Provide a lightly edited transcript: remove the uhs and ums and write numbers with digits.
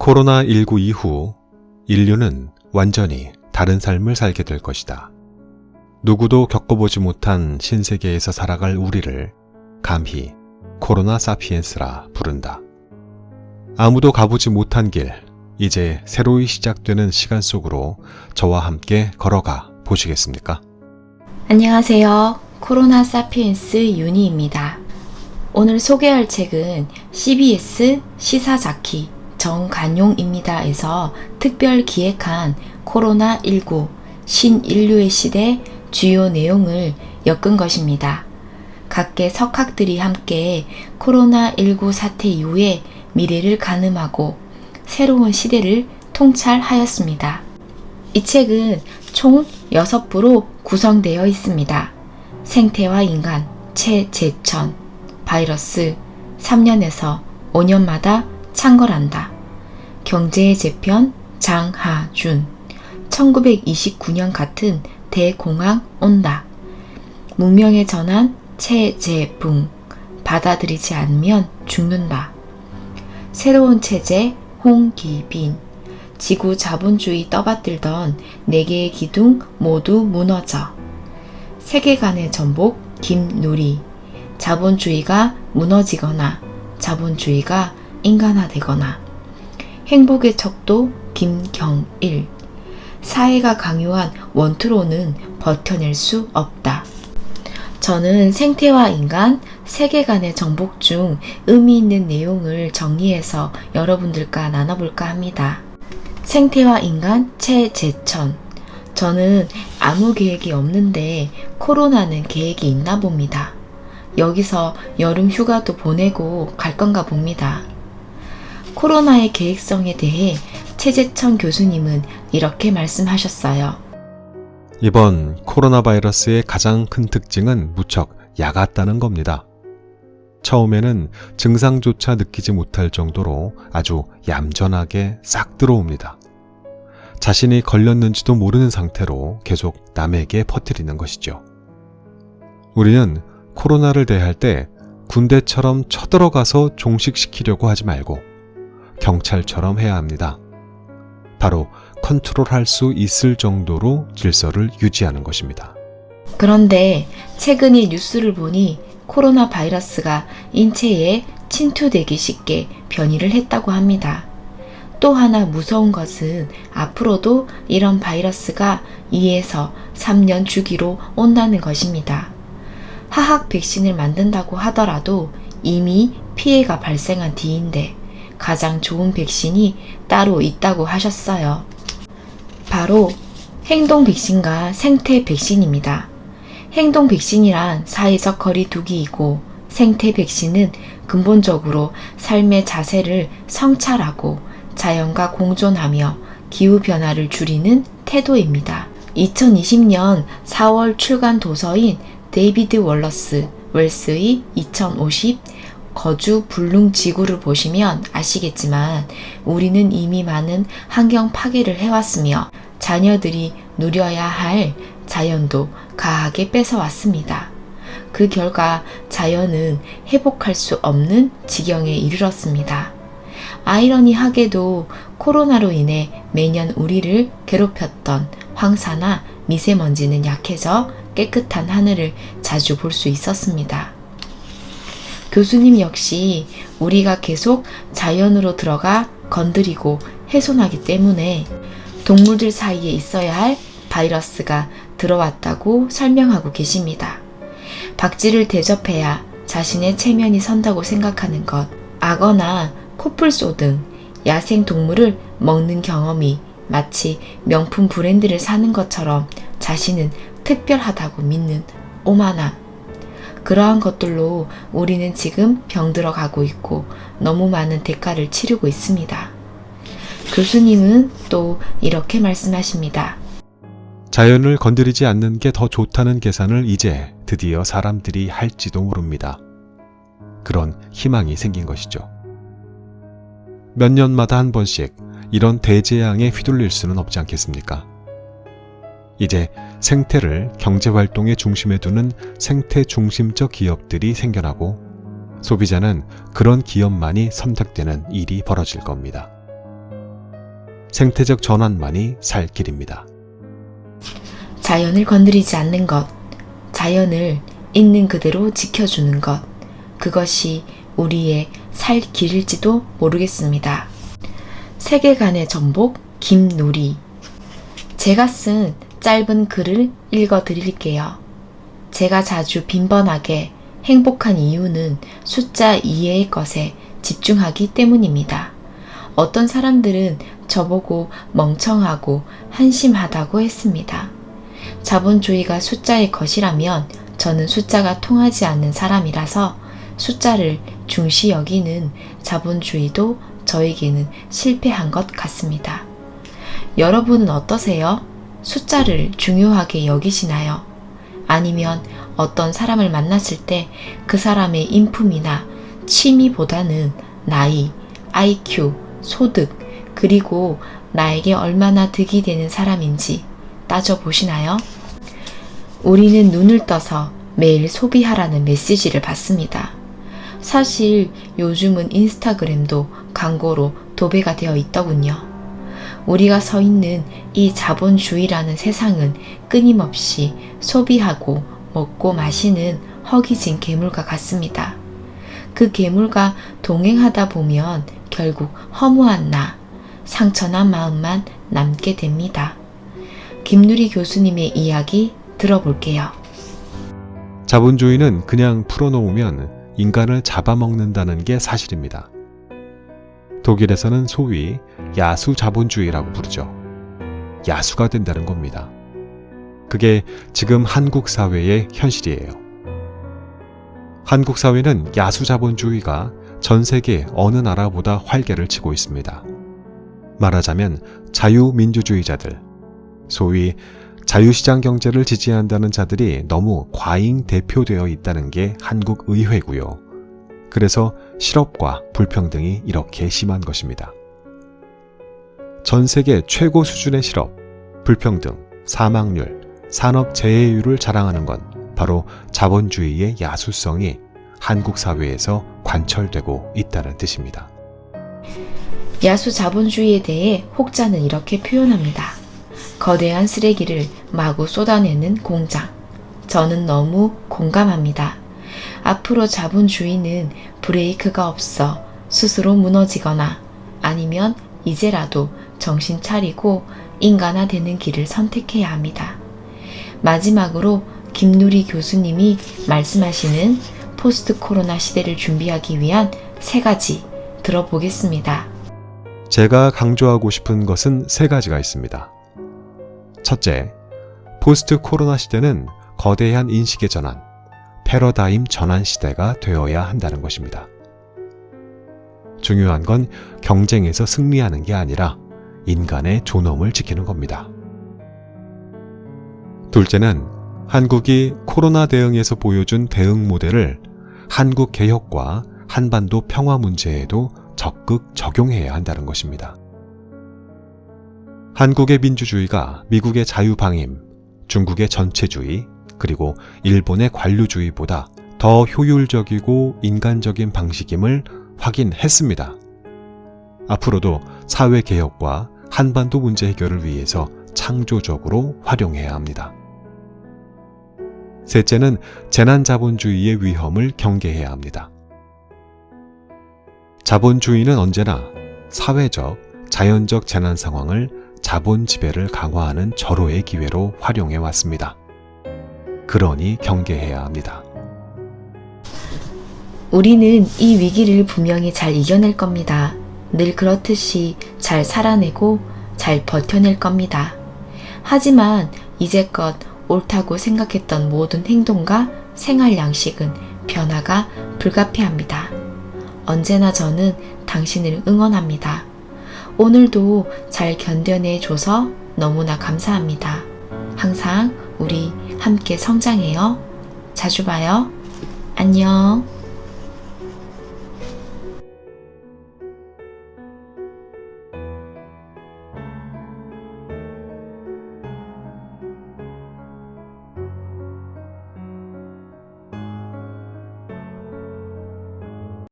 코로나19 이후 인류는 완전히 다른 삶을 살게 될 것이다. 누구도 겪어보지 못한 신세계에서 살아갈 우리를 감히 코로나 사피엔스라 부른다. 아무도 가보지 못한 길, 이제 새로이 시작되는 시간 속으로 저와 함께 걸어가 보시겠습니까? 안녕하세요. 코로나 사피엔스 윤희입니다. 오늘 소개할 책은 CBS 시사자키 정간용입니다에서 특별 기획한 코로나19 신인류의 시대 주요 내용을 엮은 것입니다. 각계 석학들이 함께 코로나19 사태 이후의 미래를 가늠하고 새로운 시대를 통찰하였습니다. 이 책은 총 6부로 구성되어 있습니다. 생태와 인간, 최재천, 바이러스, 3년에서 5년마다 창궐한다. 경제의 재편, 장하준, 1929년 같은 대공황 온다. 문명의 전환, 최재붕, 받아들이지 않으면 죽는다. 새로운 체제, 홍기빈, 지구 자본주의 떠받들던 4개의 기둥 모두 무너져. 세계관의 전복, 김누리, 자본주의가 무너지거나 자본주의가 인간화되거나. 행복의 척도, 김경일, 사회가 강요한 원투로는 버텨낼 수 없다. 저는 생태와 인간, 세계관의 정복 중 의미 있는 내용을 정리해서 여러분들과 나눠볼까 합니다. 생태와 인간, 최재천. 저는 아무 계획이 없는데 코로나는 계획이 있나 봅니다. 여기서 여름 휴가도 보내고 갈 건가 봅니다. 코로나의 계획성에 대해 최재천 교수님은 이렇게 말씀하셨어요. 이번 코로나 바이러스의 가장 큰 특징은 무척 얕았다는 겁니다. 처음에는 증상조차 느끼지 못할 정도로 아주 얌전하게 싹 들어옵니다. 자신이 걸렸는지도 모르는 상태로 계속 남에게 퍼뜨리는 것이죠. 우리는 코로나를 대할 때 군대처럼 쳐들어가서 종식시키려고 하지 말고 경찰처럼 해야 합니다. 바로 컨트롤할 수 있을 정도로 질서를 유지하는 것입니다. 그런데 최근 이 뉴스를 보니 코로나 바이러스가 인체에 침투되기 쉽게 변이를 했다고 합니다. 또 하나 무서운 것은 앞으로도 이런 바이러스가 2에서 3년 주기로 온다는 것입니다. 화학 백신을 만든다고 하더라도 이미 피해가 발생한 뒤인데 가장 좋은 백신이 따로 있다고 하셨어요. 바로 행동 백신과 생태 백신입니다. 행동 백신이란 사회적 거리두기이고 생태 백신은 근본적으로 삶의 자세를 성찰하고 자연과 공존하며 기후변화를 줄이는 태도입니다. 2020년 4월 출간 도서인 데이비드 월러스 웰스의 2050 거주 불능 지구를 보시면 아시겠지만 우리는 이미 많은 환경 파괴를 해왔으며 자녀들이 누려야 할 자연도 가하게 뺏어왔습니다. 그 결과 자연은 회복할 수 없는 지경에 이르렀습니다. 아이러니하게도 코로나로 인해 매년 우리를 괴롭혔던 황사나 미세먼지는 약해져 깨끗한 하늘을 자주 볼 수 있었습니다. 교수님 역시 우리가 계속 자연으로 들어가 건드리고 훼손하기 때문에 동물들 사이에 있어야 할 바이러스가 들어왔다고 설명하고 계십니다. 박쥐를 대접해야 자신의 체면이 선다고 생각하는 것, 악어나 코뿔소 등 야생 동물을 먹는 경험이 마치 명품 브랜드를 사는 것처럼 자신은 특별하다고 믿는 오만함. 그러한 것들로 우리는 지금 병들어 가고 있고 너무 많은 대가를 치르고 있습니다. 교수님은 또 이렇게 말씀하십니다. 자연을 건드리지 않는 게 더 좋다는 계산을 이제 드디어 사람들이 할지도 모릅니다. 그런 희망이 생긴 것이죠. 몇 년마다 한 번씩 이런 대재앙에 휘둘릴 수는 없지 않겠습니까? 이제 생태를 경제활동의 중심에 두는 생태 중심적 기업들이 생겨나고 소비자는 그런 기업만이 선택되는 일이 벌어질 겁니다. 생태적 전환만이 살 길입니다. 자연을 건드리지 않는 것, 자연을 있는 그대로 지켜주는 것, 그것이 우리의 살 길일지도 모르겠습니다. 세계관의 전복 김누리. 제가 쓴 짧은 글을 읽어 드릴게요. 제가 자주 빈번하게 행복한 이유는 숫자 2의 것에 집중하기 때문입니다. 어떤 사람들은 저보고 멍청하고 한심하다고 했습니다. 자본주의가 숫자의 것이라면 저는 숫자가 통하지 않는 사람이라서 숫자를 중시 여기는 자본주의도 저에게는 실패한 것 같습니다. 여러분은 어떠세요? 숫자를 중요하게 여기시나요? 아니면 어떤 사람을 만났을 때 그 사람의 인품이나 취미보다는 나이, IQ, 소득, 그리고 나에게 얼마나 득이 되는 사람인지 따져보시나요? 우리는 눈을 떠서 매일 소비하라는 메시지를 받습니다. 사실 요즘은 인스타그램도 광고로 도배가 되어 있더군요. 우리가 서 있는 이 자본주의라는 세상은 끊임없이 소비하고 먹고 마시는 허기진 괴물과 같습니다. 그 괴물과 동행하다 보면 결국 허무한 나, 상처난 마음만 남게 됩니다. 김누리 교수님의 이야기 들어볼게요. 자본주의는 그냥 풀어놓으면 인간을 잡아먹는다는 게 사실입니다. 독일에서는 소위 야수 자본주의라고 부르죠. 야수가 된다는 겁니다. 그게 지금 한국 사회의 현실이에요. 한국 사회는 야수 자본주의가 전 세계 어느 나라보다 활개를 치고 있습니다. 말하자면 자유민주주의자들, 소위 자유시장 경제를 지지한다는 자들이 너무 과잉 대표되어 있다는 게 한국 의회고요. 그래서 실업과 불평등이 이렇게 심한 것입니다. 전 세계 최고 수준의 실업, 불평등, 사망률, 산업 재해율을 자랑하는 건 바로 자본주의의 야수성이 한국 사회에서 관철되고 있다는 뜻입니다. 야수 자본주의에 대해 혹자는 이렇게 표현합니다. 거대한 쓰레기를 마구 쏟아내는 공장. 저는 너무 공감합니다. 앞으로 자본주의는 브레이크가 없어 스스로 무너지거나 아니면 이제라도 정신 차리고 인간화되는 길을 선택해야 합니다. 마지막으로 김누리 교수님이 말씀하시는 포스트 코로나 시대를 준비하기 위한 3가지 들어보겠습니다. 제가 강조하고 싶은 것은 3가지가 있습니다. 첫째, 포스트 코로나 시대는 거대한 인식의 전환, 패러다임 전환 시대가 되어야 한다는 것입니다. 중요한 건 경쟁에서 승리하는 게 아니라 인간의 존엄을 지키는 겁니다. 둘째는 한국이 코로나 대응에서 보여준 대응 모델을 한국 개혁과 한반도 평화 문제에도 적극 적용해야 한다는 것입니다. 한국의 민주주의가 미국의 자유방임, 중국의 전체주의, 그리고 일본의 관료주의보다 더 효율적이고 인간적인 방식임을 확인했습니다. 앞으로도 사회개혁과 한반도 문제 해결을 위해서 창조적으로 활용해야 합니다. 셋째는 재난자본주의의 위험을 경계해야 합니다. 자본주의는 언제나 사회적, 자연적 재난 상황을 자본 지배를 강화하는 절호의 기회로 활용해 왔습니다. 그러니 경계해야 합니다. 우리는 이 위기를 분명히 잘 이겨낼 겁니다. 늘 그렇듯이 잘 살아내고 잘 버텨낼 겁니다. 하지만 이제껏 옳다고 생각했던 모든 행동과 생활 양식은 변화가 불가피합니다. 언제나 저는 당신을 응원합니다. 오늘도 잘 견뎌내줘서 너무나 감사합니다. 항상 우리 함께 성장해요. 자주 봐요. 안녕.